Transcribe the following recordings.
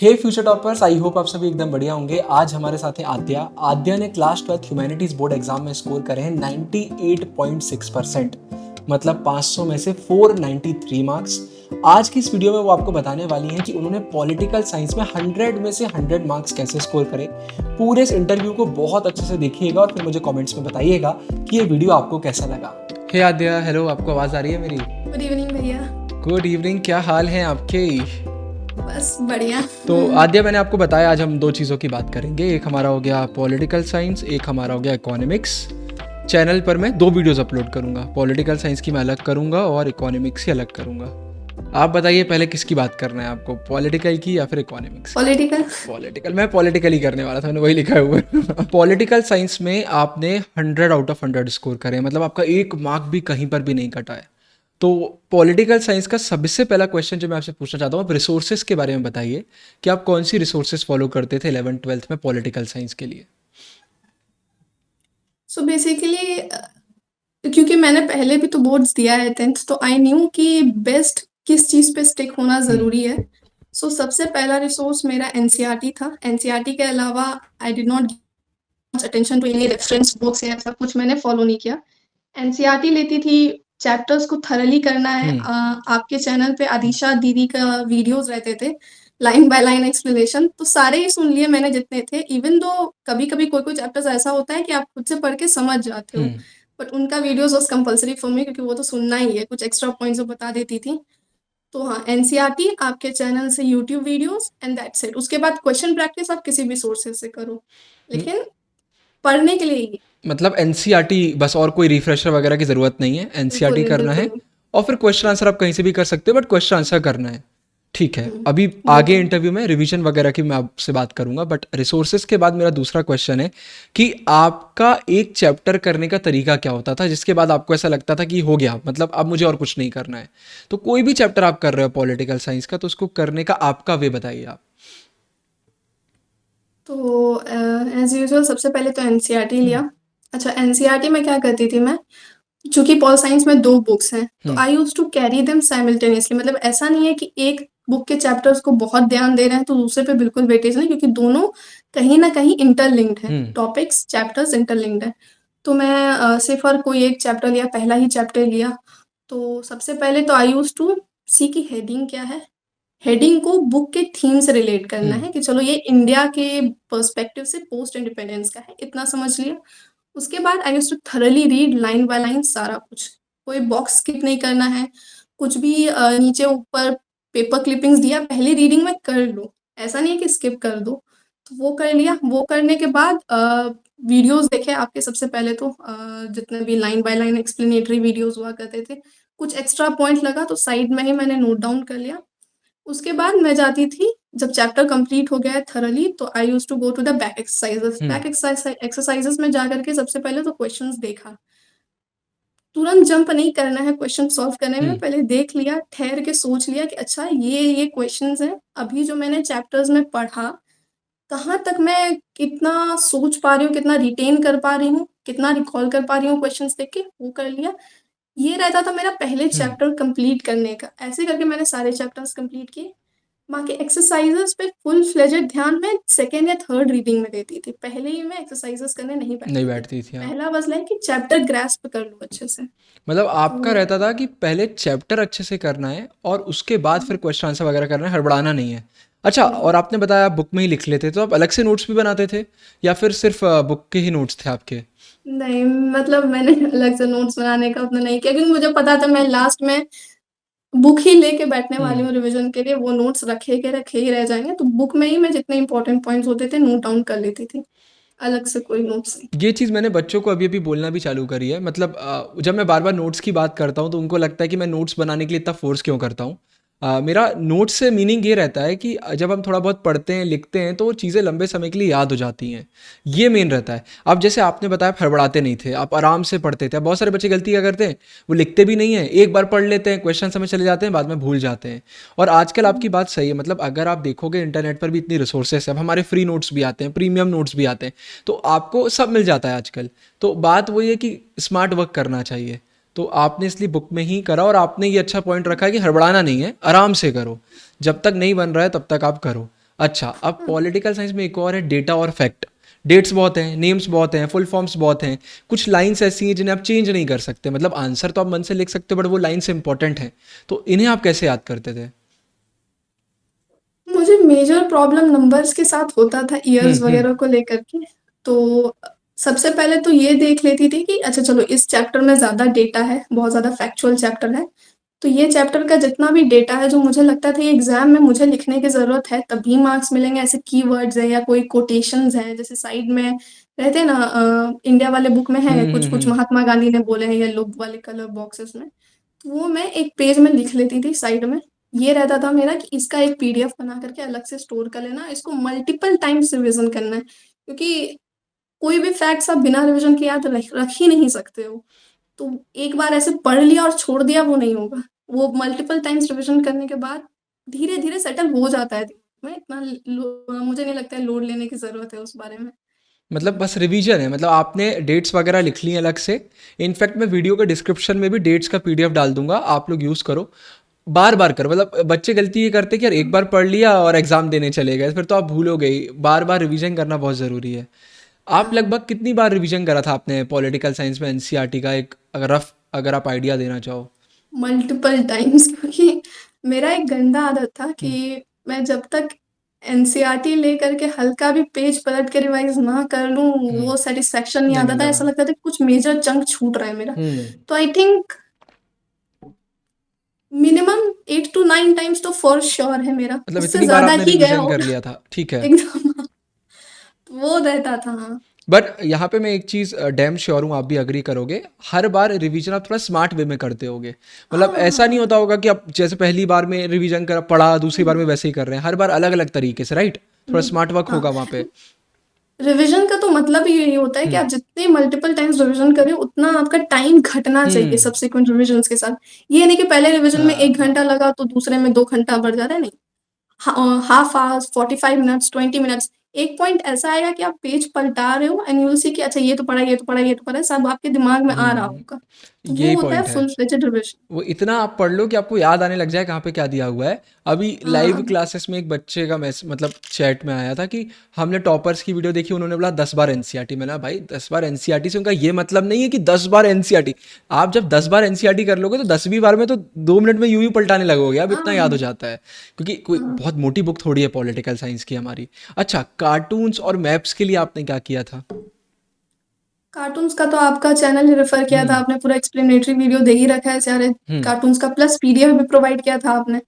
Hey future toppers, I hope आप सभी एकदम बढ़िया होंगे। आज हमारे साथ है आद्या। आद्या ने class 12th humanities board exam में स्कोर करे हैं 98.6%, मतलब 500 में से 493 मार्क्स। आज की इस वीडियो में वो आपको बताने वाली हैं कि उन्होंने पॉलिटिकल साइंस में 100 में से 100 मार्क्स कैसे स्कोर करे। पूरे इस इंटरव्यू को बहुत अच्छे से देखिएगा और फिर मुझे कमेंट्स में बताइएगा कि ये वीडियो आपको कैसा लगा। हे आद्या, हेलो, आपको आवाज़ आ रही है मेरी? गुड इवनिंग भैया। गुड इवनिंग, क्या हाल है आपके? बस बढ़िया। तो आद्या, मैंने आपको बताया आज हम दो चीज़ों की बात करेंगे। एक हमारा हो गया पॉलिटिकल साइंस, एक हमारा हो गया इकोनॉमिक्स। चैनल पर मैं दो वीडियोस अपलोड करूंगा, पॉलिटिकल साइंस की मैं अलग करूंगा और इकोनॉमिक्स की अलग करूंगा। आप बताइए पहले किसकी बात करना है आपको, पॉलिटिकल की या फिर इकोनॉमिक्स? पॉलिटिकल। पॉलिटिकल। मैं पॉलिटिकल ही करने वाला था, मैंने वही लिखा हुआ है। पॉलिटिकल साइंस में आपने 100 आउट ऑफ 100 स्कोर करे, मतलब आपका एक मार्क भी कहीं पर भी नहीं कटा है। तो पॉलिटिकल साइंस का सबसे पहला क्वेश्चन जो मैं आपसे पूछना चाहता हूँ, आप रिसोर्सेज के बारे में बताइए कि आप कौन सी रिसोर्सेज फॉलो करते थे 11th-12th में पॉलिटिकल साइंस के लिए। सो बेसिकली क्योंकि मैंने पहले भी तो बोर्ड्स दिया है 10th, तो आई न्यू कि बेस्ट किस चीज़ पे स्टिक होना ज़रूरी है। सो सबसे पहला रिसोर्स मेरा एनसीईआरटी था। एनसीईआरटी के अलावा I did not give attention to any reference books या ऐसा कुछ मैंने फॉलो नहीं किया। एनसीईआरटी लेती थी, चैप्टर्स को थरली करना है। आपके चैनल पे आदिशा दीदी का वीडियोस रहते थे, लाइन बाय लाइन एक्सप्लेनेशन, तो सारे ही सुन लिए मैंने जितने थे। इवन दो कभी कभी कोई कोई चैप्टर्स ऐसा होता है कि आप खुद से पढ़ के समझ जाते हो, बट उनका videos was compulsory for me, क्योंकि वो तो सुनना ही है, कुछ एक्स्ट्रा पॉइंट्स वो बता देती थी। तो हाँ, एनसीईआरटी, आपके चैनल से YouTube videos and that's it. उसके बाद क्वेश्चन प्रैक्टिस आप किसी भी सोर्सेज से करो, लेकिन पढ़ने के लिए ही। मतलब एनसीईआरटी बस, और कोई रिफ्रेशर वगैरह की ज़रूरत नहीं है, बिल्कुल एनसीईआरटी नहीं, करना बिल्कुल है। नहीं। और फिर क्वेश्चन आंसर आप कहीं से भी कर सकते हो, बट क्वेश्चन आंसर करना है। ठीक है, अभी वो आगे तो इंटरव्यू में रिवीजन वगैरह की मैं आपसे बात करूंगा, बट रिसोर्सेज के बाद मेरा दूसरा क्वेश्चन है कि आपका एक चैप्टर करने का तरीका क्या होता था जिसके बाद आपको ऐसा लगता था कि हो गया, मतलब अब मुझे और कुछ नहीं करना है। तो कोई भी चैप्टर आप कर रहे हो पॉलिटिकल साइंस का, तो उसको करने का आपका वे बताइए आप। तो एज यूजुअल सबसे पहले तो एनसीईआरटी लिया। अच्छा, एनसीईआरटी में क्या करती थी मैं, चूंकि पॉल साइंस में दो बुक्स हैं, तो I use to carry them simultaneously. मतलब ऐसा नहीं है कि एक बुक के चैप्टर्स को बहुत ध्यान दे रहे हैं तो दूसरे पे बिल्कुल वेटेज नहीं, क्योंकि दोनों कहीं ना कहीं इंटरलिंक्ड है, टॉपिक्स चैप्टर्स इंटरलिंक्ड है। तो मैं सिर्फ और कोई एक चैप्टर लिया, पहला ही चैप्टर लिया। तो सबसे पहले तो आई यूज टू सी की हेडिंग क्या है, हेडिंग को बुक के थीम से रिलेट करना है कि चलो ये इंडिया के पर्सपेक्टिव से पोस्ट इंडिपेंडेंस का है, इतना समझ लिया। उसके बाद I used to thoroughly read line by line सारा कुछ, कोई बॉक्स स्किप नहीं करना है। कुछ भी नीचे ऊपर पेपर क्लिपिंग्स दिया, पहली रीडिंग में कर लो, ऐसा नहीं है कि स्किप कर दो। तो वो कर लिया। वो करने के बाद वीडियोस देखे आपके, सबसे पहले तो जितने भी line by line explanatory videos हुआ करते थे, कुछ एक्स्ट्रा पॉइंट लगा तो साइड में ही मैंने नोट डाउन कर लिया। उसके बाद मैं जाती थी, जब चैप्टर कंप्लीट हो गया है थॉरली, तो I used to go to the back exercises. Back exercises में जाकर के सबसे पहले तो क्वेश्चंस देखा। तुरंत जंप नहीं करना है क्वेश्चन सॉल्व करने में, पहले देख लिया, ठहर के सोच लिया कि अच्छा ये क्वेश्चंस हैं, अभी जो मैंने चैप्टर्स में पढ़ा कहाँ तक मैं कितना सोच पा रही हूँ, कितना रिटेन कर पा रही हूँ, कितना रिकॉल कर पा रही हूँ क्वेश्चंस देख के, वो कर लिया। ये रहता था मेरा पहले चैप्टर कंप्लीट करने का। ऐसे करके मैंने सारे चैप्टर्स कंप्लीट किए। बाकी एक्सरसाइजेस पे फुल फ्लेजेड ध्यान मैं सेकंड या थर्ड रीडिंग में देती थी, पहले ही मैं एक्सरसाइजेस करने नहीं नहीं बैठती थी। बैठती थी, हाँ। पहला बस लाइक कि चैप्टर ग्रास्प कर लो अच्छे से। मतलब आपका तो रहता था कि पहले चैप्टर अच्छे से करना है और उसके बाद फिर क्वेश्चन आंसर वगैरह करना है, हड़बड़ाना नहीं है। अच्छा, नहीं और आपने बताया आप बुक में ही लिख लेते, तो आप अलग से नोट्स भी बनाते थे या फिर सिर्फ बुक के ही नोट्स थे आपके? नहीं, मतलब मैंने अलग से नोट्स बनाने का उतना नहीं किया, क्योंकि मुझे पता था मैं लास्ट में बुक ही लेके बैठने वाली हूँ रिवीजन के लिए, वो नोट्स रखे के रखे ही रह जाएंगे। तो बुक में ही मैं जितने इंपॉर्टेंट पॉइंट्स होते थे नोट डाउन कर लेती थी, अलग से कोई नोट्स नहीं। ये चीज़ मैंने बच्चों को अभी अभी बोलना भी चालू करी है। मतलब जब मैं बार बार नोट्स की बात करता हूँ तो उनको लगता है कि मैं नोट्स बनाने के लिए इतना फोर्स क्यों करता हूँ। मेरा नोट्स से मीनिंग ये रहता है कि जब हम थोड़ा बहुत पढ़ते हैं लिखते हैं तो वो चीज़ें लंबे समय के लिए याद हो जाती हैं। ये मेन रहता है। अब जैसे आपने बताया, आप हड़बड़ाते नहीं थे, आप आराम से पढ़ते थे। अब बहुत सारे बच्चे गलती क्या करते हैं, वो लिखते भी नहीं है, एक बार पढ़ लेते हैं, क्वेश्चन समझ चले जाते हैं, बाद में भूल जाते हैं। और आजकल आपकी बात सही है, मतलब अगर आप देखोगे इंटरनेट पर भी इतनी रिसोर्सेस है, अब हमारे फ्री नोट्स भी आते हैं, प्रीमियम नोट्स भी आते हैं, तो आपको सब मिल जाता है आजकल। तो बात वही है कि स्मार्ट वर्क करना चाहिए। तो आपने इसलिए बुक में ही करा, और आपने ये अच्छा पॉइंट रखा है कि हड़बड़ाना नहीं है, आराम से करो, जब तक नहीं बन रहा है तब तक आप करो। अच्छा, अब हाँ, पॉलिटिकल साइंस में एक और है डेटा और फैक्ट। डेट्स बहुत हैं, नेम्स बहुत हैं, फुल फॉर्म्स बहुत हैं, कुछ लाइन्स ऐसी हैं जिन्हें आप चेंज नहीं कर सकते, मतलब आंसर तो आप मन से लिख सकते हो बट वो लाइन्स इंपॉर्टेंट हैं, तो इन्हें आप कैसे याद करते थे? मुझे मेजर प्रॉब्लम नंबर्स के साथ होता था ईयर्स वगैरह को लेकर के। तो सबसे पहले तो ये देख लेती थी कि अच्छा चलो इस चैप्टर में ज़्यादा डेटा है, बहुत ज़्यादा फैक्चुअल चैप्टर है। तो ये चैप्टर का जितना भी डेटा है जो मुझे लगता था ये एग्ज़ाम में मुझे लिखने की ज़रूरत है तभी मार्क्स मिलेंगे, ऐसे कीवर्ड्स हैं या कोई कोटेशंस हैं, जैसे साइड में रहते हैं ना इंडिया वाले बुक में है कुछ-कुछ महात्मा गांधी ने बोले हैं येलो वाले कलर बॉक्सेस में। तो वो मैं एक पेज में लिख लेती थी साइड में। ये रहता था मेरा कि इसका एक पीडीएफ बना करके अलग से स्टोर कर लेना, इसको मल्टीपल टाइम्स रिवीजन करना है। क्योंकि कोई भी फैक्ट्स आप बिना रिवीजन के याद रख रख ही नहीं सकते हो। तो एक बार ऐसे पढ़ लिया और छोड़ दिया वो नहीं होगा। वो मल्टीपल टाइम्स रिवीजन करने के बाद धीरे-धीरे सेटल हो जाता है दिमाग में, इतना मुझे नहीं लगता है लोड लेने की ज़रूरत है उस बारे में। मतलब बस रिवीजन है, मतलब आपने डेट्स वगैरह लिख ली हैं अलग से। इनफैक्ट मैं वीडियो के डिस्क्रिप्शन में भी डेट्स का पीडीएफ डाल दूंगा, आप लोग यूज़ करो। बार बार करो, मतलब बच्चे गलती ये करते कि यार एक बार पढ़ लिया और एग्जाम देने चले गए, फिर तो आप भूलोगे ही। बार बार रिवीजन करना बहुत ज़रूरी है। आप हाँ, लगभग कितनी बार रिवीजन करा था आपने पॉलिटिकल साइंस में एनसीईआरटी का, एक अगर रफ अगर आप आइडिया देना चाहो? मल्टीपल टाइम्स क्योंकि मेरा एक गंदा आदत था कि हम्म। मैं जब तक एनसीईआरटी लेकर के हल्का भी पेज पलट के रिवाइज ना कर लूँ, हम्म। वो सैटिस्फैक्शन नहीं नहीं आता था। मिलेगा। ऐसा लगता था कुछ मेजर चंक छूट रहा है मेरा। हम्म। तो I think minimum 8 to 9 times तो फॉर श्योर है मेरा। मतलब उससे इतनी बार ज़्यादा आपने ही गया रिवीजन कर होगा। लिया था, ठीक है। एकदम वो रहता था, हाँ। बट यहाँ पे मैं एक चीज़ डैम श्योर हूँ, आप भी अग्री करोगे, हर बार रिवीजन आप थोड़ा स्मार्ट वे में करते होगे। मतलब हाँ, ऐसा नहीं हाँ। होता होगा कि आप जैसे पहली बार में रिवीजन कर पढ़ा, दूसरी बार हुँ, में वैसे ही कर रहे हैं, हर बार अलग अलग तरीके से, राइट? थोड़ा हुँ, स्मार्ट वर्क हाँ। होगा वहाँ पे। रिविज़न का तो मतलब ही यही होता है कि हम्म। आप जितने मल्टीपल टाइम्स रिविज़न करें, उतना आपका टाइम घटना चाहिए हम्म। सब्सीक्वेंट रिविज़न्स के साथ। ये नहीं कि पहले रिविज़न में 1 हाँ। घंटा लगा तो दूसरे में 2 घंटा बढ़ जा रहा है, नहीं। हाफ आवर्स, 45 मिनट्स, 20 मिनट्स, एक पॉइंट ऐसा आएगा कि आप पेज पलटा रहे हो एंड यू विल सी कि अच्छा ये तो पढ़ा है, ये तो पढ़ा है, ये तो पढ़ा है, सब आपके दिमाग में आ रहा हम्म। होगा। तो वो यही होता है पॉइंट है। Full fledged revision. वो इतना आप पढ़ लो कि आपको याद आने लग जाए कहाँ पे क्या दिया हुआ है। अभी लाइव हाँ, क्लासेस में एक बच्चे का मतलब चैट में आया था कि हमने टॉपर्स की वीडियो देखी, उन्होंने बोला 10 बार एनसीईआरटी। मैंने कहा भाई 10 बार एनसीईआरटी से उनका ये मतलब नहीं है कि 10 बार एनसीईआरटी। आप जब 10 बार एनसीईआरटी कर लोगे तो 10वीं बार में तो 2 मिनट में यूं ही पलटाने लगोगे, अब इतना याद हो हाँ, जाता है। क्योंकि कोई हाँ। बहुत मोटी बुक थोड़ी है पॉलिटिकल साइंस की हमारी। अच्छा, कार्टून्स और मैप्स के लिए आपने क्या किया था? कार्टून्स का तो आपका चैनल ही रेफ़र किया था, हम्म। आपने पूरा एक्सप्लेनेटरी वीडियो दे ही रखा है सारे हम्म। कार्टून्स का, प्लस पीडीएफ भी प्रोवाइड किया था आपने।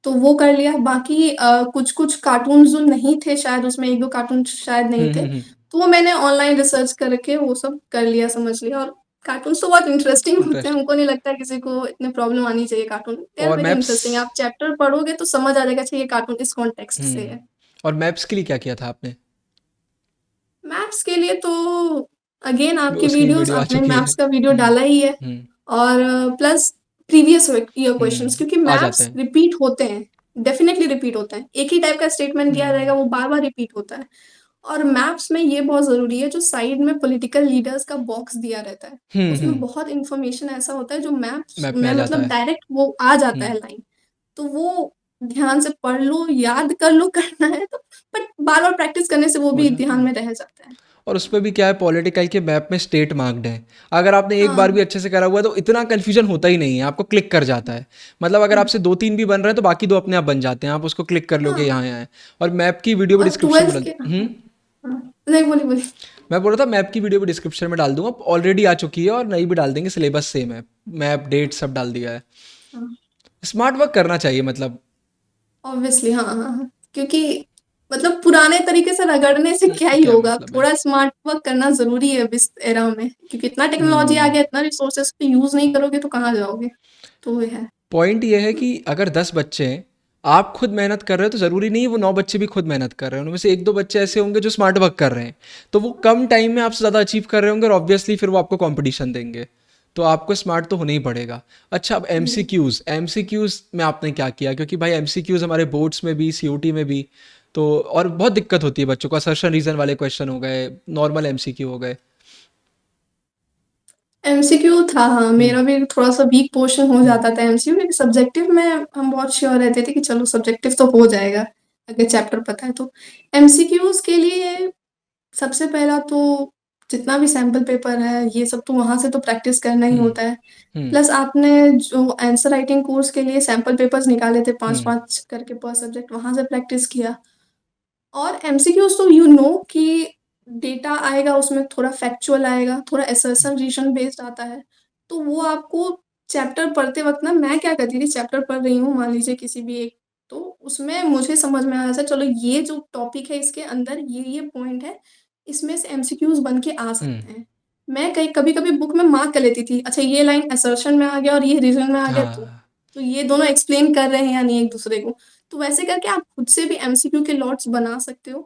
तो वो कर लिया। बाकी कुछ-कुछ कार्टून्स जो नहीं थे शायद उसमें 1-2 कार्टून शायद नहीं थे, तो वो मैंने ऑनलाइन रिसर्च करके वो सब कर लिया, समझ लिया। और कार्टून्स तो बहुत इंटरेस्टिंग होते हैं, इंटरेस्ट। हमको नहीं लगता है किसी को इतनी प्रॉब्लम आनी चाहिए कार्टून। दे आर और वेरी मैप्स? इंटरेस्टिंग, आप चैप्टर पढ़ोगे तो समझ आ जाएगा अच्छा ये कार्टून इस कॉन्टेक्स्ट से है। और मैप्स के लिए क्या किया था आपने? मैथ्स के लिए तो अगेन आपकी उसकी वीडियोज़ वीडियो आ आपने चुकी है। मैथ्स का वीडियो डाला ही है। हुँ। और प्लस प्रीवियस ईयर क्वेश्चंस, क्योंकि आ जाते मैथ्स हैं। रिपीट होते हैं, डेफिनेटली रिपीट होते हैं। एक ही टाइप का स्टेटमेंट दिया रहेगा, वो बार-बार रिपीट होता है। और मैथ्स में ये बहुत ज़रूरी है, जो साइड में पॉलिटिकल लीडर्स का बॉक्स दिया रहता है, उसमें बहुत इन्फॉर्मेशन ऐसा होता है जो मैथ्स मैप में में आ जाता मतलब है। डायरेक्ट वो आ जाता हुँ। है लाइन। तो वो ध्यान से पढ़ लो, याद कर लो करना है तो, बट बार-बार प्रैक्टिस करने से वो हो भी जाता ध्यान है। में रह जाता है। और उसमें भी क्या है, पॉलिटिकल के मैप में स्टेट मार्क्ड है। अगर आपने एक बार भी हाँ, अच्छे से करा हुआ है तो इतना कन्फ्यूजन होता ही नहीं है, आपको क्लिक कर जाता है। मतलब अगर हुँ, आपसे 2-3 भी बन रहे हैं तो बाकी 2 अपने आप बन जाते हैं, आप उसको क्लिक कर लोगे हाँ। यहाँ-यहाँ है। और मैप की वीडियो भी और डिस्क्रिप्शन में 12th डाल के हुँ। हाँ, हाँ। नहीं, बोलिए, बोलिए। मैं बोल रहा था मैप की वीडियो भी डिस्क्रिप्शन में डाल दूँगा, ऑलरेडी आ चुकी है और नई भी डाल देंगे, सिलेबस सेम है। मैप, डेट सब डाल दिया है। हाँ, स्मार्ट वर्क करना चाहिए मतलब। ऑब्वियसली हाँ, हाँ, हाँ। क्योंकि मतलब पुराने तरीके से रगड़ने से क्या ही क्या होगा, मतलब है? थोड़ा स्मार्ट वर्क करना ज़रूरी है अब इस एरा में, क्योंकि इतना टेक्नोलॉजी आ हुँ। गया, इतना रिसोर्सेज़ को यूज़ नहीं करोगे तो कहाँ जाओगे? तो ये है। पॉइंट ये है कि अगर 10 बच्चे हैं, आप खुद मेहनत कर रहे हो तो ज़रूरी नहीं है वो 9 बच्चे भी खुद मेहनत कर रहे हैं। उनमें से 1-2 बच्चे ऐसे होंगे जो स्मार्ट वर्क कर रहे हैं। तो वो कम टाइम में आपसे ज़्यादा अचीव कर रहे होंगे और ऑब्वियसली फिर वो आपको कॉम्पिटिशन देंगे। तो आपको स्मार्ट तो होना ही पड़ेगा। अच्छा, अब हुँ। एमसीक्यूज़ में आपने क्या किया? क्योंकि भाई एमसीक्यूज़ हमारे बोर्ड्स में भी, सीओटी में भी, तो और बहुत दिक्कत होती है बच्चों को। असर्शन रीज़न वाले क्वेश्चन हो गए, नॉर्मल एमसीक्यू हो गए। एमसीक्यू था, हाँ, हुँ। मेरा भी थोड़ा-सा वीक पोर्शन हो हुँ। जाता था एमसीक्यू, लेकिन सब्जेक्टिव में हम बहुत श्योर रहते थे कि चलो सब्जेक्टिव तो हो जाएगा। अगर चैप्टर पता है तो। एमसीक्यूज़ के लिए सबसे पहला तो जितना भी सैंपल पेपर है, ये सब तो वहाँ से तो प्रैक्टिस करना ही हुँ, होता है। हुँ, प्लस आपने जो आंसर राइटिंग कोर्स के लिए सैंपल पेपर्स निकाले थे हुँ, 5-5 करके पर सब्जेक्ट, वहाँ से प्रैक्टिस किया। और एमसीक्यूज़ तो यू नो कि डेटा आएगा उसमें, थोड़ा फैक्चुअल आएगा, थोड़ा हुँ, असर्शन रीज़न बेस्ड आता है। तो वो आपको चैप्टर पढ़ते वक़्त ना, मैं क्या करती थी, चैप्टर पढ़ रही हूँ मान लीजिए किसी भी एक, तो उसमें मुझे समझ में आया था चलो ये जो टॉपिक है इसके अंदर ये पॉइंट है, इसमें से एमसीक्यूज़ बन के आ हुँ, सकते हैं। मैं कई कभी-कभी बुक में मार्क कर लेती थी, अच्छा ये लाइन असर्शन में आ गया और ये रीज़न में आ गया, हाँ, तो ये दोनों एक्सप्लेन कर रहे हैं या नहीं एक-दूसरे को। तो वैसे करके आप खुद से भी एमसीक्यू के लॉट्स बना सकते हो।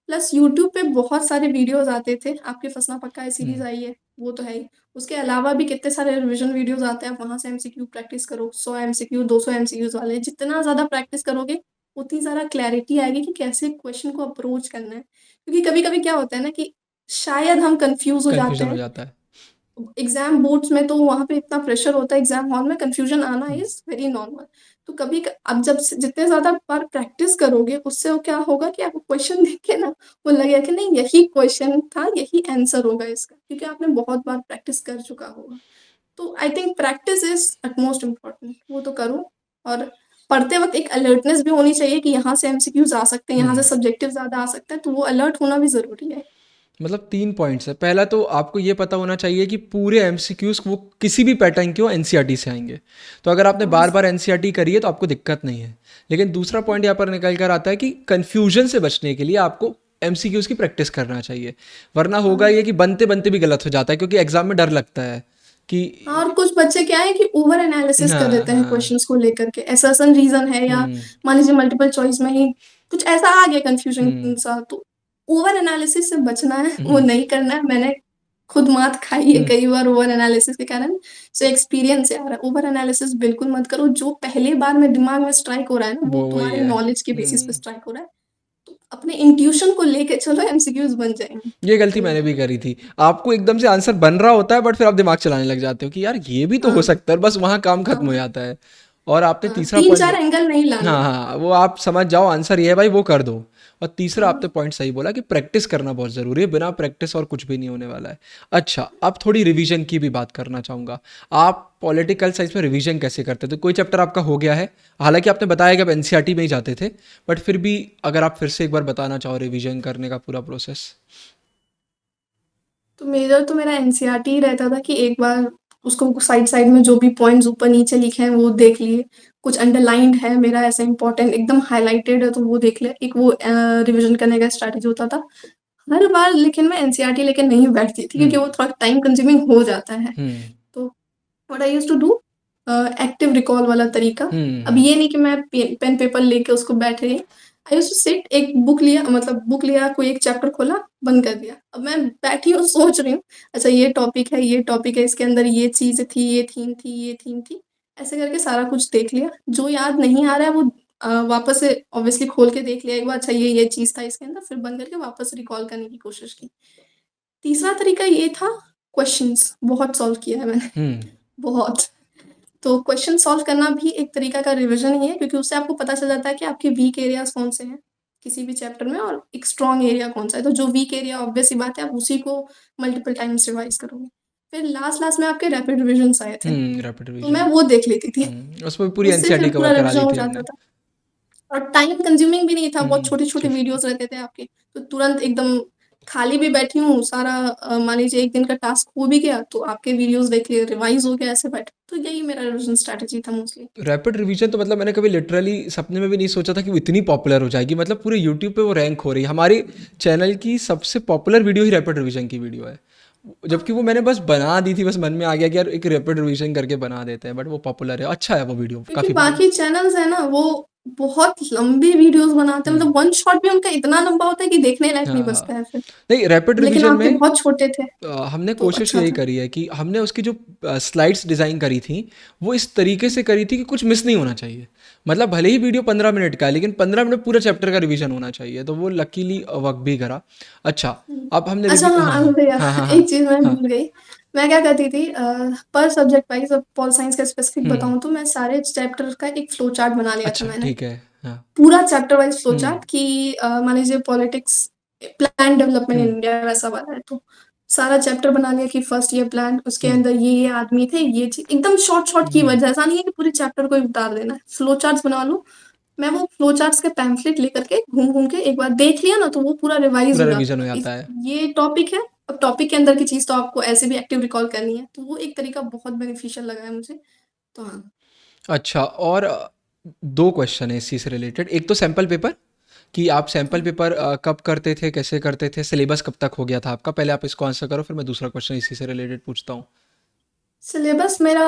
प्लस यूट्यूब पे बहुत सारे वीडियोज़ आते थे, आपके फँसना पक्का है हुँ, सीरीज़ आई है, वो तो है ही। उसके अलावा भी कितने सारे रिवीजन वीडियोज़ आते हैं, आप वहाँ से एमसीक्यू प्रैक्टिस करो, 100 एमसीक्यू, 200 एमसीक्यूज़ वाले। जितना ज़्यादा प्रैक्टिस करोगे, उतनी ज़्यादा क्लैरिटी आएगी कि कैसे क्वेश्चन को अप्रोच करना है। क्योंकि कभी-कभी क्या होता है ना कि शायद हम कन्फ्यूज़ हो जाते कन्फ्यूज़न हो हैं। जाता है। एग्ज़ाम बोर्ड्स में तो वहाँ पे इतना प्रेशर होता है, एग्ज़ाम हॉल में कन्फ्यूज़न आना हुँ, इज़ वेरी नॉर्मल। तो कभी क अब जब से जितने ज़्यादा बार प्रैक्टिस करोगे, उससे वो क्या होगा कि आपको क्वेश्चन देख के ना वो लगेगा कि नहीं यही क्वेश्चन था, यही आंसर होगा इसका, क्योंकि आपने बहुत बार प्रैक्टिस कर चुका होगा। तो I think practice is utmost important, वो तो करो। और पढ़ते वक़्त एक अलर्टनेस भी होनी चाहिए कि यहाँ से एमसीक्यूज़ आ सकते हैं, हुँ। यहाँ से सब्जेक्टिव ज़्यादा आ सकता है, तो वो अलर्ट होना भी ज़रूरी है। मतलब 3 पॉइंट्स हैं। पहला तो आपको ये पता होना चाहिए कि पूरे एमसीक्यूज़ वो किसी भी पैटर्न के हो एनसीईआरटी से आएँगे। तो अगर आपने हाँ, बार-बार एनसीईआरटी करी है तो आपको दिक्कत नहीं है। लेकिन दूसरा पॉइंट यहाँ पर निकल कर आता है कि कन्फ्यूजन से बचने के लिए आपको एमसीक्यूज़ की प्रैक्टिस करना चाहिए। वरना होगा हाँ। ये कि बनते-बनते भी गलत हो जाता है क्योंकि एग्ज़ाम में डर लगता है कि हाँ, और कुछ बच्चे क्या है कि ओवर एनालिसिस कर हाँ, देते हैं हाँ। क्वेश्चंस को लेकर के। असर्शन रीज़न है या हुँ, मान लीजिए मल्टीपल चॉइस में ही कुछ ऐसा आ गया कन्फ्यूजन हुँ, सा, तो ओवर एनालिसिस से बचना है, वो हुँ, नहीं करना है। मैंने खुद मात खाई है हुँ। कई बार ओवर एनालिसिस के कारण, सो एक्सपीरियंस से आ रहा है। ओवर एनालिसिस बिल्कुल मत करो, जो पहली बार में दिमाग में स्ट्राइक हो रहा है ना, वो वो वही तुम्हारे है। नॉलेज के बेसिस पे हुँ। स्ट्राइक हो रहा है। तो अपने इंट्यूशन को लेके चलो, एमसीक्यूज़ बन जाएँगे, ये गलती कोई मैंने भी दिक्कत करी थी। आपको एकदम से आंसर बन रहा होता है बट फिर आप दिमाग चलाने लग जाते हो कि यार ये भी तो हो हाँ, सकता है, बस वहाँ काम खत्म हो हाँ, जाता है। और आपने हाँ, तीसरा पॉइंट 3-4 एंगल नहीं लाने। हाँ, हाँ, वो आप समझ जाओ आंसर ये है भाई वो कर दो। और तीसरा हाँ। आपने पॉइंट सही बोला कि प्रैक्टिस करना बहुत ज़रूरी है, बिना प्रैक्टिस और कुछ भी नहीं होने वाला है। अच्छा, अब थोड़ी रिवीजन की भी बात करना चाहूँगा। आप पॉलिटिकल साइंस में रिवीजन कैसे करते थे? कोई चैप्टर आपका हो गया है, हालाँकि आपने बताया कि आप एनसीईआरटी में ही जाते थे, बट फिर भी अगर आप फिर से एक बार बताना चाहो रिवीजन करने का पूरा प्रोसेस? तो मेजर तो मेरा एनसीईआरटी ही रहता था कि एक बार उसको साइड-साइड में जो भी पॉइंट्स ऊपर-नीचे लिखे हैं वो देख लिए। कुछ अंडरलाइन्ड है मेरा ऐसा इम्पोर्टेंट एकदम हाइलाइटेड है तो वो देख लिया। एक वो रिविज़न करने का स्ट्रैटेजी होता था। हर बार लेकिन मैं एनसीईआरटी लेके नहीं बैठती थी हुँ, क्योंकि वो थोड़ा टाइम कंज्यूमिंग हो जाता है। हुँ। तो what I used to do active recall वाला तरीका। हुँ, अब हुँ। ये नहीं कि मैं पेन पेपर लेके उसको बैठ गई। आई यूज्ड टू सिट, एक बुक लिया, मतलब बुक लिया, कोई एक चैप्टर खोला, बंद कर दिया। अब मैं बैठी हूँ, सोच रही हूँ, अच्छा ये टॉपिक है, इसके अंदर ये चीज़ थी, ये थीम थी। ऐसे करके सारा कुछ देख लिया। जो याद नहीं आ रहा है वो वापस से ऑब्वियसली खोल के देख लिया एक बार, अच्छा ये चीज़ था इसके अंदर, फिर बंद करके वापस रिकॉल करने की कोशिश की। तीसरा तरीका ये था, क्वेश्चन्स बहुत सॉल्व किया है मैंने, हुँ, बहुत। तो क्वेश्चन सॉल्व करना भी एक तरीका का रिवीजन ही है, क्योंकि उससे आपको पता चल जाता है कि आपके वीक एरियाज़ कौन-से हैं, किसी भी चैप्टर में, और एक स्ट्रॉन्ग एरिया कौन-सा है। तो जो वीक एरिया ऑब्वियस सी बात है, आप उसी को मल्टीपल टाइम्स रिवाइज़ करोगे। फिर लास्ट-लास्ट में आपके रैपिड रिविजन्स आए थे, हुँ, रैपिड तो मैं रिवीजन। वो देख लेती थी। उसमें पूरी उससे फिर एनसीईआरटी पूरा कवर करा रिविज़न दी हो थी जाता हमने। था। और टाइम कंज्यूमिंग भी नहीं था, बहुत छोटे-छोटे शिफ्ट वीडियोज़ रहते थे आपके, तो तुरंत एकदम खाली भी बैठी हूँ, सारा मान लीजिए 1 दिन का टास्क हो भी गया, तो आपके वीडियोज़ देख लिए, रिवाइज़ हो गया, ऐसे बैठे। तो यही मेरा रिविज़न स्ट्रैटेजी था मोस्टली। रैपिड रिवीजन तो मतलब मैंने कभी लिटरली सपने में भी नहीं सोचा था कि वो इतनी पॉपुलर हो जाएगी, मतलब पूरे यूट्यूब पे वो रैंक हो रही है। हमारी चैनल की सबसे पॉपुलर वीडियो ही रैपिड रिवीजन की वीडियो है, जबकि वो मैंने बस बना दी थी, बस मन में आ गया कि यार एक रैपिड रिवीजन करके बना देते हैं, बट वो पॉपुलर है, अच्छा है वो वीडियो क्योंकि काफ़ी पॉपुलर। बाकी चैनल्स हैं ना, वो बहुत लंबी वीडियोज़ बनाते हैं, हम्म, मतलब वन शॉट भी उनका इतना लंबा होता है कि देखने लायक नहीं हाँ, हाँ। बचता है फिर। नहीं, रैपिड लेकिन रिवीजन आपके में बहुत छोटे थे, हमने तो कोशिश अच्छा यही था। करी है कि हमने उसकी जो स्लाइड्स डिज़ाइन करी थी वो इस तरीके से करी थी कि कुछ मिस नहीं होना चाहिए। मतलब भले ही वीडियो 15 मिनट का है लेकिन 15 मिनट पूरा चैप्टर का रिवीजन होना चाहिए, तो वो लकीली वर्क भी करा। अच्छा, हुँ। अब हमने अच्छा रिव्यू हाँ, हाँ, भैया हाँ, हाँ, हाँ, एक चीज़ मैं हाँ, भूल गई। मैं क्या करती थी, पर सब्जेक्ट वाइज़, अब पॉल साइंस का स्पेसिफिक हुँ, बताऊँ तो मैं सारे चैप्टर का एक फ्लो चार्ट बना लिया था अच्छा मैंने। ठीक है। हाँ। पूरा चैप्टर वाइज फ्लो हुँ, चार्ट कि मान लीजिए politics plan development in hmm, India वैसा वाला है, तो सारा चैप्टर बना लिया कि फर्स्ट ये प्लान, उसके हुँ, अंदर ये आदमी थे, ये चीज़ एकदम शॉर्ट-शॉर्ट हुँ। कीवर्ड्स, ऐसा नहीं है कि पूरे चैप्टर को ही उतार देना है। फ्लो चार्ट्स बना लो, मैं वो फ्लो चार्ट्स के पैम्फलेट लेकर के घूम-घूम के एक बार देख लिया ना, तो वो पूरा रिवाइज़ पूरा हो जाता रिवीज़न हो था। इस जाता है। ये टॉपिक है, अब टॉपिक के अंदर की चीज़ तो आपको ऐसे भी एक्टिव रिकॉल करनी है, तो वो एक तरीका बहुत बेनिफिशियल लगा है मुझे। तो हाँ। अच्छा, और 2 क्वेश्चन है इसी से रिलेटेड। एक तो सैंपल पेपर, कि आप सैंपल हाँ। पेपर कब करते थे, कैसे करते थे, सिलेबस कब तक हो गया था आपका? पहले आप इसको आंसर करो, फिर मैं दूसरा क्वेश्चन इसी से रिलेटेड पूछता हूँ। सिलेबस मेरा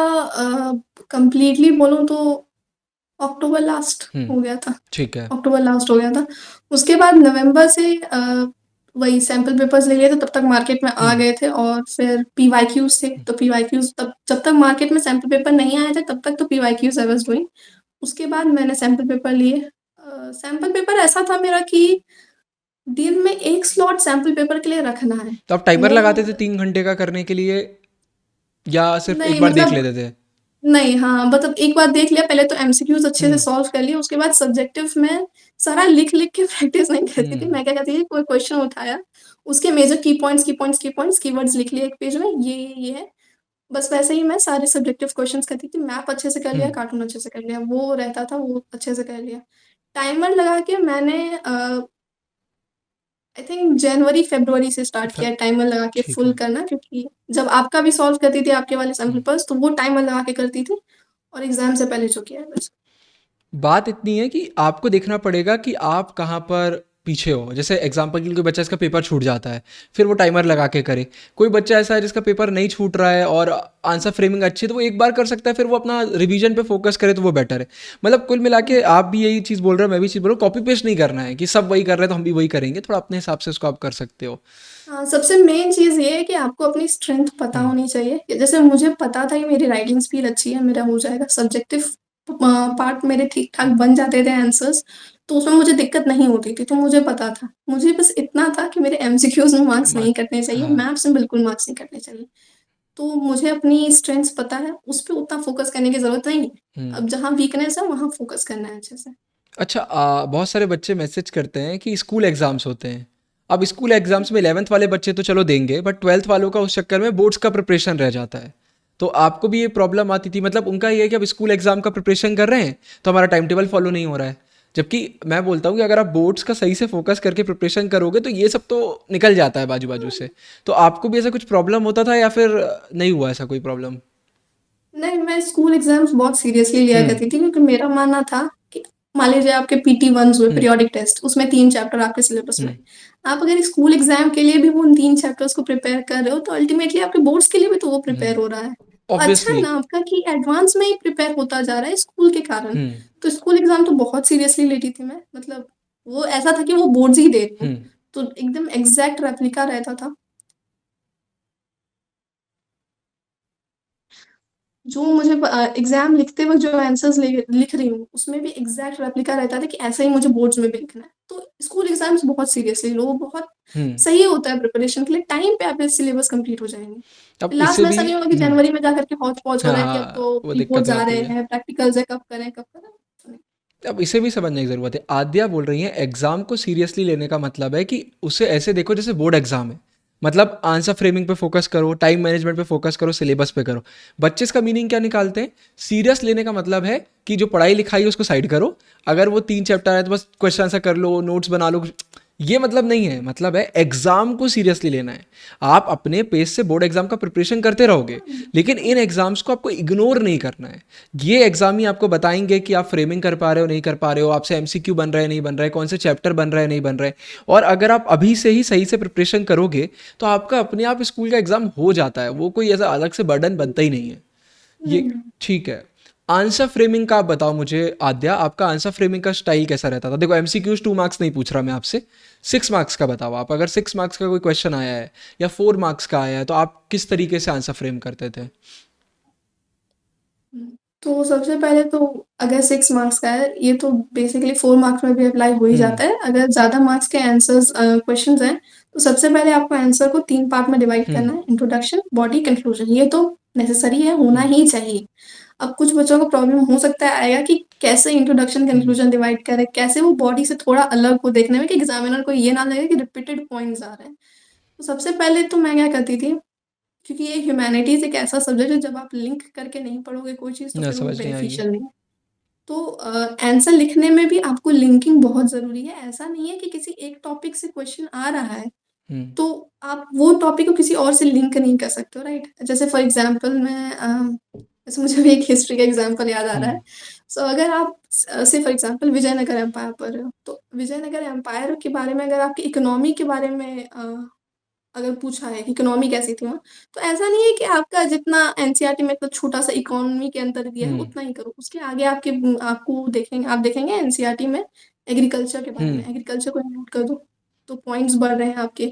कंप्लीटली बोलूँ तो अक्टूबर लास्ट हुँ, हो गया था। ठीक है। अक्टूबर लास्ट हो गया था। उसके बाद नवंबर से वही सैंपल पेपर्स ले लिए थे, तब तक मार्केट में आ हुँ, गए थे और फिर पीवाईक्यूज़ थे, हुँ, तो पीवाईक्यूज़ तब जब तक मार्केट में सैंपल पेपर नहीं आए थे, तब तक तो पीवाईक्यूज़ आई वाज़ डूइंग। उसके बाद मैंने सैंपल पेपर लिए। सैंपल पेपर ऐसा था मेरा कि दिन में 1 स्लॉट सैंपल पेपर के लिए रखना है। तो आप टाइमर लगाते वो थे 3 घंटे का करने के लिए, या सिर्फ़ एक नहीं बार देख मतलब लेते थे? नहीं, हाँ, मतलब एक बार देख लिया, पहले तो एमसीक्यूज़ अच्छे हुँ, से सॉल्व कर लिए, उसके बाद सब्जेक्टिव में सारा लिख-लिख के प्रैक्टिस नहीं करती थी। हुँ, मैं क्या करती थी, कोई क्वेश्चन उठाया, उसके मेजर की पॉइंट्स, कीवर्ड्स लिख लिए एक पेज में, ये है। बस वैसे ही मैं सारे सब्जेक्टिव क्वेश्चन्स करती थी। मैप अच्छे से कर हुँ, लिया, कार्टून अच्छे से कर लिया, वो रहता था, वो अच्छे से कर लिया। टाइमर लगा के मैंने आई थिंक जनवरी, फ़रवरी से स्टार्ट फ किया टाइमर लगा के ठीक फुल है। करना, क्योंकि जब आपका भी सॉल्व करती थी आपके वाले सैंपल हुँ। पेपर्स, तो वो टाइमर लगा के करती थी और एग्ज़ाम से पहले जो किया है बस। बात इतनी है कि आपको देखना पड़ेगा कि आप कहाँ पर पीछे हो। जैसे एग्जांपल के लिए कोई बच्चा इसका पेपर छूट जाता है, फिर वो टाइमर लगा के करे। कोई बच्चा ऐसा है जिसका पेपर नहीं छूट रहा है और आंसर फ्रेमिंग अच्छी है, तो वो एक बार कर सकता है, फिर वो अपना रिवीजन पे फोकस करे तो वो बेटर है। मतलब कुल मिला के आप भी यही चीज़ बोल रहे हो, मैं भी चीज़ बोल रहा हूँ, कॉपी पेस्ट नहीं करना है कि सब वही कर रहे हैं तो हम भी वही करेंगे। थोड़ा अपने हिसाब से उसको आप कर सकते हो। हाँ, सबसे मेन चीज़ ये है कि आपको अपनी स्ट्रेंथ पता हुँ, होनी चाहिए। कि जैसे मुझे पता था कि मेरी राइटिंग स्पीड अच्छी है, मेरा हो जाएगा। सब्जेक्टिव पार्ट मेरे ठीक-ठाक हुँ, बन जाते थे आंसर्स, तो उसमें मुझे दिक्कत नहीं होती थी, तो मुझे पता था। मुझे बस इतना था कि मेरे एमसीक्यूज़ में मार्क्स मत नहीं कटने चाहिए, हाँ, मैथ्स में बिल्कुल मार्क्स नहीं कटने चाहिए। तो मुझे अपनी स्ट्रेंथ्स पता है, उस पे उतना फ़ोकस करने की ज़रूरत नहीं है। हुँ। अब जहाँ वीकनेस है, वहाँ फ़ोकस करना है अच्छे से। अच्छा, बहुत सारे बच्चे मैसेज करते हैं कि स्कूल एग्ज़ाम्स होते हैं। अब स्कूल एग्ज़ाम्स में 11th वाले बच्चे तो चलो देंगे, बट 12th वालों का उस चक्कर में बोर्ड्स का प्रिपरेशन रह जाता है। तो आपको भी ये प्रॉब्लम आती थी? मतलब उनका ये है कि अब स्कूल एग्ज़ाम का प्रिपरेशन कर रहे हैं, तो हमारा टाइम टेबल फॉलो नहीं हो रहा है। जबकि मैं बोलता हूँ कि अगर आप बोर्ड्स का सही से फोकस करके प्रिपरेशन करोगे, तो ये सब तो निकल जाता है बाजू-बाजू से। तो आपको भी ऐसा कुछ प्रॉब्लम होता था, या फिर नहीं हुआ ऐसा कोई प्रॉब्लम? नहीं, मैं स्कूल एग्ज़ाम्स बहुत सीरियसली लिया हुँ, करती थी, क्योंकि मेरा मानना था कि मान लीजिए आपके पीटी 1s हुए, हुँ, पीरियोडिक टेस्ट, उसमें 3 चैप्टर आपके सिलेबस में हुँ। हैं। आप अगर स्कूल एग्ज़ाम के लिए भी वो उन 3 चैप्टर्स को प्रिपेयर कर रहे हो, तो अल्टीमेटली आपके बोर्ड्स के लिए भी तो वो हुँ, प्रिपेयर हो रहा है। तो अच्छा है ऑब्वियसली। ना आपका कि एडवांस में ही प्रिपेयर होता जा रहा है स्कूल के कारण। हुँ, तो स्कूल एग्ज़ाम तो बहुत सीरियसली लेती थी मैं, मतलब वो ऐसा था कि वो बोर्ड्स ही दे रही हूँ, हुँ, तो एकदम एग्ज़ैक्ट रेप्लिका रहता था। जो मुझे एग्ज़ाम लिखते वक़्त जो आंसर्स लिख रही हूँ, उसमें भी एग्ज़ैक्ट रेप्लिका रहता था कि ऐसा ही मुझे बोर्ड्स में भी लिखना है। तो स्कूल एग्ज़ाम्स बहुत सीरियसली लो, बहुत हुँ। सही होता है प्रिपरेशन के लिए, टाइम पे आपके सिलेबस कंप्लीट हो जाएँगे। अब लास्ट इसे में भी ऐसा नहीं होगा कि हुँ। जनवरी में जाकर के हौच-पौच हो हाँ, रहा है कि अब हाँ, तो वो दिक्कत रिपोर्ट्स हो आ जाती रहे है। हैं, प्रैक्टिकल्स है, कब करें, कब करें? अब इसे भी समझने की ज़रूरत है। आद्या बोल रही हैं एग्ज़ाम को सीरियसली लेने का मतलब है कि उसे ऐसे देखो जैसे बोर्ड एग्ज़ाम है। मतलब आंसर फ्रेमिंग पे फ़ोकस करो, टाइम मैनेजमेंट पे फ़ोकस करो, सिलेबस पे करो। बच्चे इसका मीनिंग क्या निकालते हैं? सीरियस लेने का मतलब है कि जो पढ़ाई-लिखाई है उसको साइड करो। अगर वो 3 चैप्टर है तो बस क्वेश्चन आंसर कर लो, नोट्स बना लो। ये मतलब नहीं है, मतलब है एग्ज़ाम को सीरियसली लेना है। आप अपने पेस से बोर्ड एग्ज़ाम का प्रिपरेशन करते रहोगे, हाँ, लेकिन बिल्कुल। इन एग्ज़ाम्स को आपको इग्नोर नहीं करना है। ये एग्ज़ाम ही आपको बताएँगे कि आप फ्रेमिंग कर पा रहे हो, नहीं कर पा रहे हो, आपसे एमसीक्यू बन रहा है, नहीं बन रहा है, कौन से चैप्टर बन रहा है, नहीं बन रहा है। और अगर आप अभी से ही सही से प्रिपरेशन करोगे, तो आपका अपने आप स्कूल का एग्ज़ाम हो जाता है। वो कोई ऐसा अलग से बर्डन बनता ही नहीं है। ये हुँ। ठीक है। आंसर फ्रेमिंग का आप बताओ मुझे आद्या, आपका आंसर फ्रेमिंग का स्टाइल कैसा रहता था? देखो एमसीक्यूज़ 2 मार्क्स नहीं पूछ रहा मैं आपसे, 6 मार्क्स का बताओ आप। अगर 6 मार्क्स का कोई क्वेश्चन आया है या 4 मार्क्स का आया है, तो आप किस तरीके से आंसर फ्रेम करते थे? हुँ। तो सबसे पहले तो अगर 6 मार्क्स का है, ये तो बेसिकली 4 मार्क्स में भी अप्लाई हो ही हुँ, जाता है। अगर ज़्यादा मार्क्स के आंसर्स क्वेश्चन्स हैं, तो सबसे पहले आपको आंसर को 3 पार्ट में डिवाइड हुँ, करना है, इंट्रोडक्शन, बॉडी, कन्क्लूजन। ये तो नेसेसरी है, होना हुँ, ही चाहिए। अब कुछ बच्चों को प्रॉब्लम हो सकता है आएगा कि कैसे इंट्रोडक्शन कंक्लूजन डिवाइड करें, कैसे वो बॉडी से थोड़ा अलग हो देखने में कि एग्जामिनर को ये ना लगे कि रिपीटेड पॉइंट्स आ रहे हैं। तो सबसे पहले तो मैं क्या करती थी, क्योंकि ये ह्यूमैनिटीज एक ऐसा सब्जेक्ट है, जब आप लिंक करके नहीं पढ़ोगे कोई चीज़ तो ना फिर वो समझ नहीं आएगी। बेनिफिशियल नहीं है। तो आंसर लिखने में भी आपको लिंकिंग बहुत ज़रूरी है। ऐसा नहीं है कि किसी एक टॉपिक से क्वेश्चन आ रहा है हम्म। तो आप वो टॉपिक को किसी और से लिंक नहीं कर सकते हो, राइट? जैसे फॉर एग्जांपल जैसे मुझे अभी एक हिस्ट्री का एग्जांपल याद आ रहा है। सो अगर आप से फॉर एग्जांपल विजयनगर एम्पायर पढ़ रहे हो, तो विजयनगर एम्पायर के बारे में अगर आपकी इकोनॉमी के बारे में अगर पूछा है कि इकोनॉमी कैसी थी वहाँ, तो ऐसा नहीं है कि आपका जितना एनसीईआरटी में तो छोटा-सा इकोनॉमी के अंदर दिया है हम्म। उतना ही करो। उसके आगे आपको देखेंगे एनसीईआरटी में एग्रीकल्चर के बारे में, एग्रीकल्चर को इंक्लूड कर दो, तो पॉइंट्स बढ़ रहे हैं आपके।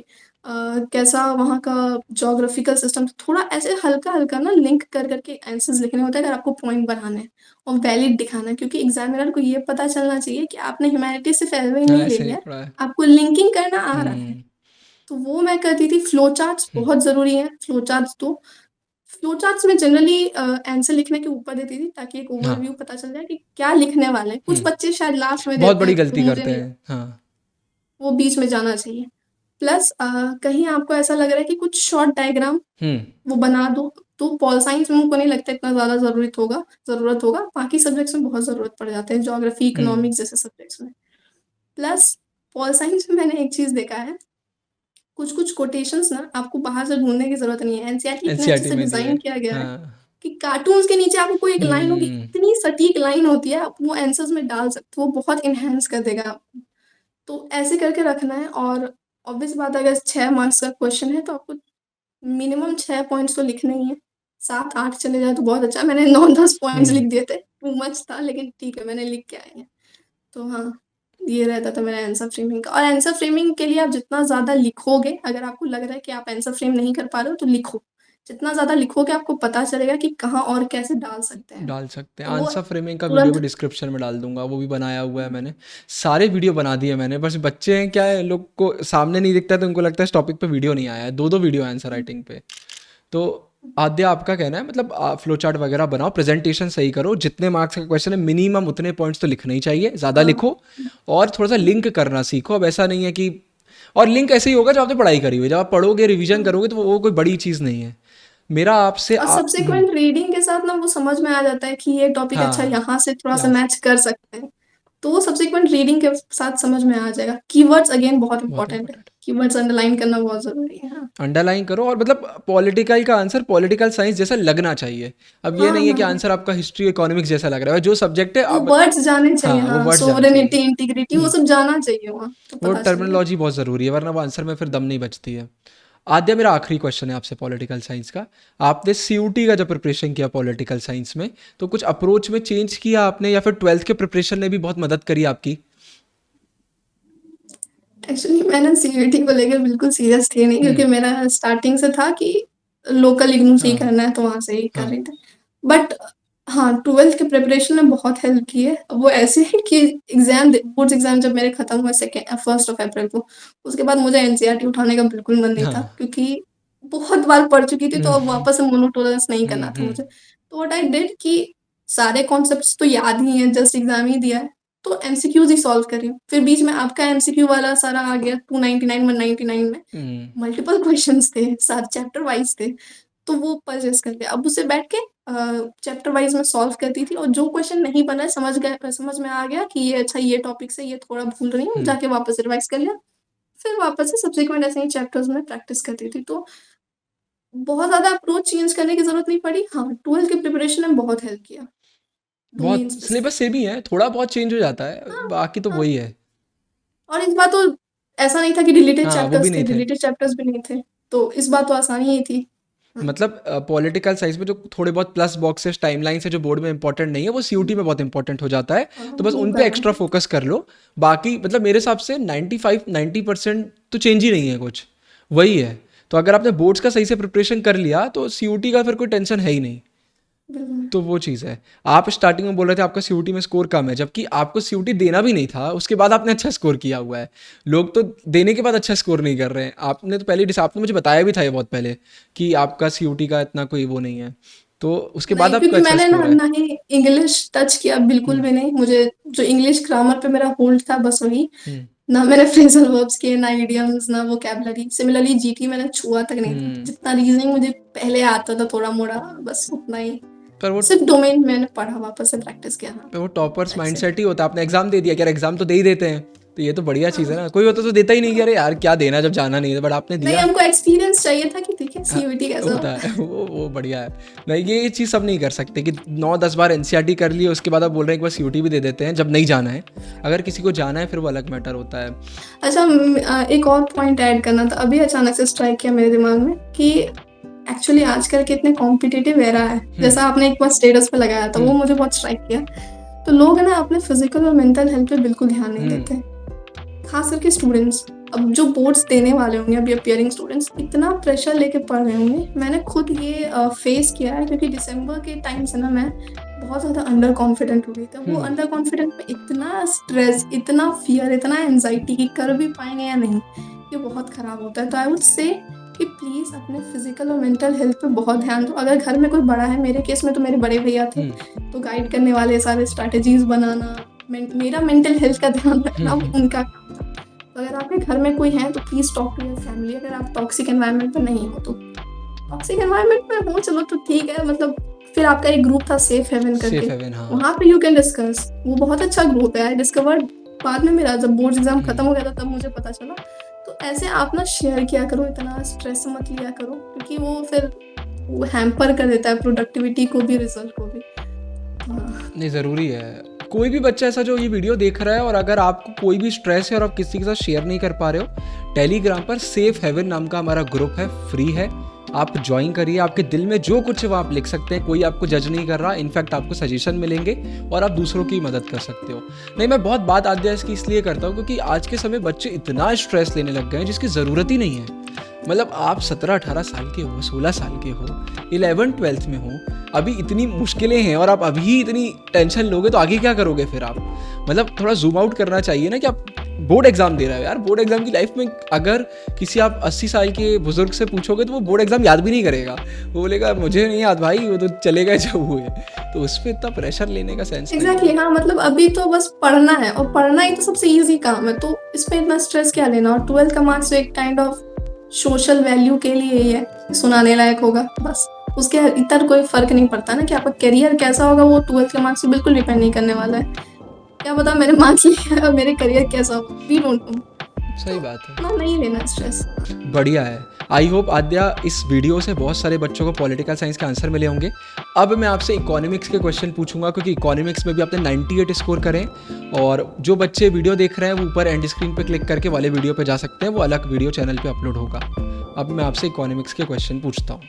कैसा वहाँ का ज्योग्राफिकल सिस्टम, थोड़ा ऐसे हल्का-हल्का ना लिंक कर के आंसर्स लिखने होते हैं अगर आपको पॉइंट बढ़ाने हैं और वैलिड दिखाना है, क्योंकि एग्जामिनर को ये पता चलना चाहिए कि आपने ह्यूमैनिटीज़ सिर्फ ऐसे ही हाँ, नहीं ले ऐसे नहीं लिया है, पढ़ा है। आपको लिंकिंग करना आ रहा है। हम्म। तो वो मैं करती थी। फ्लो चार्ट्स हम्म। बहुत ज़रूरी हैं। फ्लो चार्ट्स में जनरली आंसर लिखने के ऊपर देती थी ताकि एक हाँ। ओवरव्यू पता चल जाए कि क्या लिखने वाले हैं। कुछ हम्म। बच्चे शायद लास्ट में बहुत देते बड़ी हैं, तो गलती मुझे करते नहीं हैं, लगता, हाँ। वो बीच में जाना चाहिए। प्लस कहीं आपको ऐसा लग रहा है कि कुछ शॉर्ट डायग्राम हम्म। वो बना दो, तो पॉल साइंस में मुझको नहीं लगता इतना ज़्यादा ज़रूरत होगा। बाकी सब्जेक्ट्स में बहुत ज़रूरत पड़ जाते हैं, ज्योग्राफी, हम्म। इकोनॉमिक्स जैसे सब्जेक्ट्स में। प्लस पॉल साइंस में मैंने एक चीज़ देखा है, कुछ-कुछ कोटेशंस ना आपको बाहर से ढूँढने की ज़रूरत नहीं है। एनसीईआरटी इतने अच्छे एनसीईआरटी से में दी है। डिज़ाइन किया गया है हाँ। कि कार्टून्स के नीचे आपको कोई एक लाइन होगी, हम्म। इतनी सटीक लाइन होती है, आप वो आंसर्स में डाल सकते हो, वो बहुत एनहांस कर देगा आपको। तो ऐसे करके रखना है। और ऑब्वियस बात है, अगर 6 मार्क्स का क्वेश्चन है तो आपको मिनिमम 6 पॉइंट्स तो लिखने ही हैं। 7-8 चले जाए तो बहुत अच्छा है। मैंने 9-10 पॉइंट्स हम्म। लिख दिए थे, टू मच था, लेकिन ठीक है मैंने लिख के आई हैं। तो हाँ, ये रहता था मेरा आंसर फ्रेमिंग का। और आंसर फ्रेमिंग के लिए आप जितना ज़्यादा लिखोगे, अगर आपको लग रहा है कि आप आंसर फ्रेम नहीं कर पा रहे हो, तो लिखो। जितना ज़्यादा लिखोगे आपको पता चलेगा कि कहाँ और कैसे डाल सकते हैं। डाल सकते हैं। तो वो आंसर फ्रेमिंग का वीडियो भी तुरंत डिस्क्रिप्शन में डाल दूंगा, वो भी बनाया हुआ है मैंने। सारे वीडियो बना दिए मैंने, बस बच्चे हैं क्या है, लोग को सामने नहीं दिखता तो उनको लगता है इस टॉपिक पे वीडियो नहीं आया है। 2-2 वीडियो आंसर राइटिंग पे। तो आद्या, आपका कहना है मतलब फ्लो चार्ट वगैरह बनाओ, प्रेजेंटेशन सही करो, जितने मार्क्स का क्वेश्चन है मिनिमम उतने पॉइंट्स तो लिखने ही चाहिए, ज़्यादा हाँ। लिखो। और थोड़ा सा लिंक करना सीखो। अब ऐसा नहीं है कि, और लिंक ऐसे ही होगा जब आपने पढ़ाई करी हुई, जब आप पढ़ोगे रिवीजन हाँ। करोगे तो वो कोई बड़ी चीज़ नहीं है। मेरा आपसे और सब्सिक्वेंट रीडिंग के साथ ना वो समझ में आ जाता है कि ये टॉपिक अच्छा हाँ, यहाँ से थोड़ा-सा यहाँ से मैच कर सकते हैं। तो वो सब्सिक्वेंट रीडिंग के साथ समझ में आ जाएगा। कीवर्ड्स अगेन बहुत बहुत इंपॉर्टेंट है। इंपॉर्टेंट। कीवर्ड्स अंडरलाइन करना बहुत ज़रूरी है। हाँ। अंडरलाइन करो, और मतलब पॉलिटिकल का आंसर पॉलिटिकल साइंस जैसा लगना चाहिए। अब ये हाँ, नहीं है कि हाँ। आंसर आपका हिस्ट्री इकोनॉमिक्स जैसा लग रहा है, जो सब्जेक्ट है वो आप। वर्ड्स जाने चाहिए, हाँ, वो हाँ, वर्ड्स जाने चाहिए। सोवरेनिटी, इंटीग्रिटी वो सब जाना चाहिए वहाँ, तो वो पता चलेगा। टर्मिनोलॉजी बहुत ज़रूरी है, वरना वो आंसर में फिर दम नहीं बचती है। आद्या, मेरा आखिरी क्वेश्चन है आपसे पॉलिटिकल साइंस का। आपने सीयूटी का जब प्रिपरेशन किया पॉलिटिकल साइंस में, तो कुछ अप्रोच में चेंज किया आपने, या फिर ट्वेल्थ के प्रिपरेशन ने भी बहुत मदद करी आपकी? एक्चुअली मैं ना सीयूईटी को लेकर बिल्कुल सीरियस थी नहीं, क्योंकि हम्म। मेरा स्टार्टिंग से था कि लोकल इग्नू से ही हाँ। करना है, तो वहाँ से ही कर हाँ। रही थी। बट हाँ, 12th के प्रिपरेशन ने बहुत हेल्प की है। वो ऐसे है कि बोर्ड्स एग्ज़ाम जब मेरे खत्म हुए 1st ऑफ अप्रैल को, उसके बाद मुझे एनसीईआरटी उठाने का बिल्कुल मन नहीं था, हाँ। क्योंकि बहुत बार पढ़ चुकी थी, तो अब हम्म। वापस से मोनोटोनस नहीं हम्म। करना था मुझे। तो व्हाट आई डिड कि सारे कॉन्सेप्ट्स तो याद ही हैं, जस्ट एग्ज़ाम ही दिया है, तो एमसीक्यूज़ ही सॉल्व कर रही हूँ। फिर बीच में आपका एमसीक्यू वाला सारा आ गया, 299, 199 में हम्म। मल्टीपल क्वेश्चन्स थे, सारे चैप्टर वाइज़ थे, तो वो परचेज़ कर लिया। अब उसे बैठ के चैप्टर वाइज़ में सॉल्व करती थी, और जो क्वेश्चन नहीं बना है, समझ में आ गया कि ये अच्छा, ये टॉपिक से ये थोड़ा भूल रही हूँ, हम्म। जाके वापस रिवाइज़ कर लिया। फिर वापस से सब्सीक्वेंट ऐसे ही चैप्टर्स में प्रैक्टिस करती थी। तो बहुत ज़्यादा अप्रोच चेंज करने की ज़रूरत नहीं पड़ी। हाँ, 12th की प्रिपरेशन में बहुत हेल्प किया, डोमेन बहुत सिलेबस स्पेसिफिक। सेम ही है, थोड़ा बहुत चेंज हो जाता है, हाँ, बाकी तो हाँ। वही है। और इस बार तो ऐसा नहीं था कि डिलीटेड हाँ, वो भी चैप्टर्स थे, नहीं थे। डिलीटेड चैप्टर्स भी नहीं थे, तो इस बार तो आसानी ही थी। हाँ, मतलब पॉलिटिकल साइंस में जो थोड़े बहुत प्लस बॉक्सेस टाइमलाइन से जो बोर्ड में इंपॉर्टेंट नहीं है, वो सीयूटी में बहुत इंपॉर्टेंट हो जाता है। हाँ, तो बस वो उन पे करना एक्स्ट्रा है। फोकस कर लो। बाकी मतलब मेरे हिसाब से 95-90% तो चेंज ही नहीं है कुछ, वही है। तो अगर आपने बोर्ड्स का सही से प्रिपरेशन कर लिया तो सीयूटी का फिर कोई टेंशन है ही नहीं। बिल्कुल। तो वो चीज़ है। आप स्टार्टिंग में बोल रहे थे आपका सीयूटी में स्कोर कम है, जबकि आपको सीयूटी देना भी नहीं था, उसके बाद आपने अच्छा स्कोर किया हुआ है। लोग तो देने के बाद अच्छा स्कोर नहीं कर रहे हैं। आपने तो पहले आपने मुझे बताया भी था ये बहुत पहले कि आपका सीयूटी का इतना कोई वो नहीं है। तो उसके बाद नहीं, आपका क्योंकि अच्छा मैंने स्कोर है। ना ही इंग्लिश टच किया, बिल्कुल भी नहीं। मुझे जो इंग्लिश ग्रामर पे मेरा होल्ड था बस वही। हुँ, ना मैंने फ्रेजल वर्ब्स किए, ना इडियम्स, ना वोकैबुलरी। सिमिलरली जीटी मैंने छुआ तक नहीं था। हुँ। जितना रीजनिंग मुझे पहले आता था थोड़ा मोड़ा, बस उतना ही। पर वो सिर्फ डोमेन मैंने पढ़ा, वापस से प्रैक्टिस किया। हाँ, पे वो टॉपर्स दैट्स इट। माइंडसेट ही होता है। आपने एग्जाम दे दिया कि यार एग्जाम तो दे ही देते हैं, तो ये तो बढ़िया चीज़ है ना। कोई होता तो देता ही नहीं कि अरे यार क्या देना जब जाना नहीं है, बट आपने नहीं, दिया। हमको एक्सपीरियंस चाहिए था कि देखिए हाँ, सीयूईटी कैसा होता होता है है। वो बढ़िया है। नहीं, ये चीज़ सब नहीं कर सकते कि 9-10 बार एनसीईआरटी कर लिए, उसके बाद आप बोल रहे हैं एक बार सीयूटी भी दे देते हैं जब नहीं जाना है। अगर किसी को जाना है फिर वो अलग मैटर होता है। अच्छा, एक और पॉइंट ऐड करना था, अभी अचानक से स्ट्राइक किया मेरे दिमाग में कि एक्चुअली आजकल के इतने कॉम्पिटिटिव एरा है। जैसा आपने एक बार स्टेटस पे लगाया था, वो मुझे बहुत स्ट्राइक किया। तो लोग है ना अपने फिजिकल और मेंटल हेल्थ पे बिल्कुल ध्यान नहीं हुँ, देते, खास करके स्टूडेंट्स। अब जो बोर्ड्स देने वाले होंगे, अभी अपियरिंग स्टूडेंट्स इतना प्रेशर लेके पढ़ रहे होंगे। मैंने खुद ये फेस किया है, क्योंकि दिसंबर के टाइम से ना मैं बहुत ज़्यादा अंडर कॉन्फिडेंट हो गई थी। वो अंडर कॉन्फिडेंट में इतना स्ट्रेस, इतना फियर, इतना एंजाइटी कि कर भी पाएंगे या नहीं, ये बहुत ख़राब होता है। तो आई वुड से कि प्लीज़ अपने फिजिकल और मेंटल हेल्थ पे बहुत ध्यान दो। अगर घर में कोई बड़ा है, मेरे केस में तो मेरे बड़े भैया थे, हुँ, तो गाइड करने वाले, सारे स्ट्रैटेजीज बनाना, मेरा मेंटल हेल्थ का ध्यान रखना वो उनका काम था। तो अगर आपके घर में कोई है तो please talk to your family. अगर आप टॉक्सिक एनवायरनमेंट में नहीं हो तो, टॉक्सिक एनवायरनमेंट में हो चलो तो ठीक है, मतलब फिर आपका एक ग्रुप था सेफ हेवन करके, सेफ हेवन हाँ। वहाँ पे यू कैन डिस्कस। वो बहुत अच्छा ग्रुप है, आई डिस्कवर्ड बाद में, मेरा जब बोर्ड एग्जाम खत्म हो गया था तब मुझे पता चला। तो ऐसे आप ना शेयर किया करो, इतना स्ट्रेस मत लिया करो, क्योंकि वो फिर वो हैम्पर कर देता है प्रोडक्टिविटी को भी, रिजल्ट को भी। हाँ। नहीं, ज़रूरी है। कोई भी बच्चा ऐसा जो ये वीडियो देख रहा है और अगर आपको कोई भी स्ट्रेस है और आप किसी के साथ शेयर नहीं कर पा रहे हो, टेलीग्राम पर सेफ हेवन नाम का हमारा ग्रुप है, फ्री है। आप ज्वाइन करिए, आपके दिल में जो कुछ है वो आप लिख सकते हैं, कोई आपको जज नहीं कर रहा। इनफैक्ट आपको सजेशन मिलेंगे और आप दूसरों की मदद कर सकते हो। नहीं, मैं बहुत बात आद्या इसकी इसलिए करता हूँ क्योंकि आज के समय बच्चे इतना स्ट्रेस लेने लग गए हैं जिसकी ज़रूरत ही नहीं है। मतलब आप 17-18 साल के हो, 16 साल के हो, 11th-12th में हो, अभी इतनी मुश्किलें हैं और आप अभी इतनी टेंशन लोगे तो आगे क्या करोगे फिर आप? मतलब थोड़ा ज़ूम आउट करना चाहिए ना कि आप बोर्ड एग्ज़ाम दे रहे हो यार। बोर्ड एग्ज़ाम की लाइफ में अगर किसी आप 80 साल के बुज़ुर्ग से पूछोगे तो वो बोर्ड एग्ज़ाम याद भी नहीं करेगा। वो बोलेगा मुझे नहीं याद भाई, वो तो चले गए जब हुए। तो उस पे इतना प्रेशर लेने का सेंस नहीं है। एग्जैक्टली, हाँ, मतलब अभी तो बस पढ़ना है, और पढ़ना ही तो सबसे इजी काम है, तो इसमें इतना स्ट्रेस क्या लेना। और 12th का मार्क्स एक काइंड ऑफ सोशल वैल्यू के लिए ही है, सुनाने लायक होगा बस। उसके इतर कोई फर्क नहीं पड़ता ना कि आपका करियर कैसा होगा, वो 12th के मार्क्स से बिल्कुल डिपेंड नहीं करने वाला है। क्या पता मेरे मार्क्स लिए और मेरे करियर कैसा हो, वी डोंट नो। सही बात है। ना, नहीं लेना स्ट्रेस। बढ़िया है। आई होप आद्या इस वीडियो से बहुत सारे बच्चों को पॉलिटिकल साइंस के आंसर मिले होंगे। अब मैं आपसे इकोनॉमिक्स के क्वेश्चन पूछूंगा क्योंकि इकोनॉमिक्स में भी आपने 98 स्कोर करें। और जो बच्चे वीडियो देख रहे हैं वो ऊपर एंड स्क्रीन पे क्लिक करके वाले वीडियो पे जा सकते हैं, वो अलग वीडियो चैनल पे अपलोड होगा। अब मैं आपसे इकोनॉमिक्स के क्वेश्चन पूछता हूँ।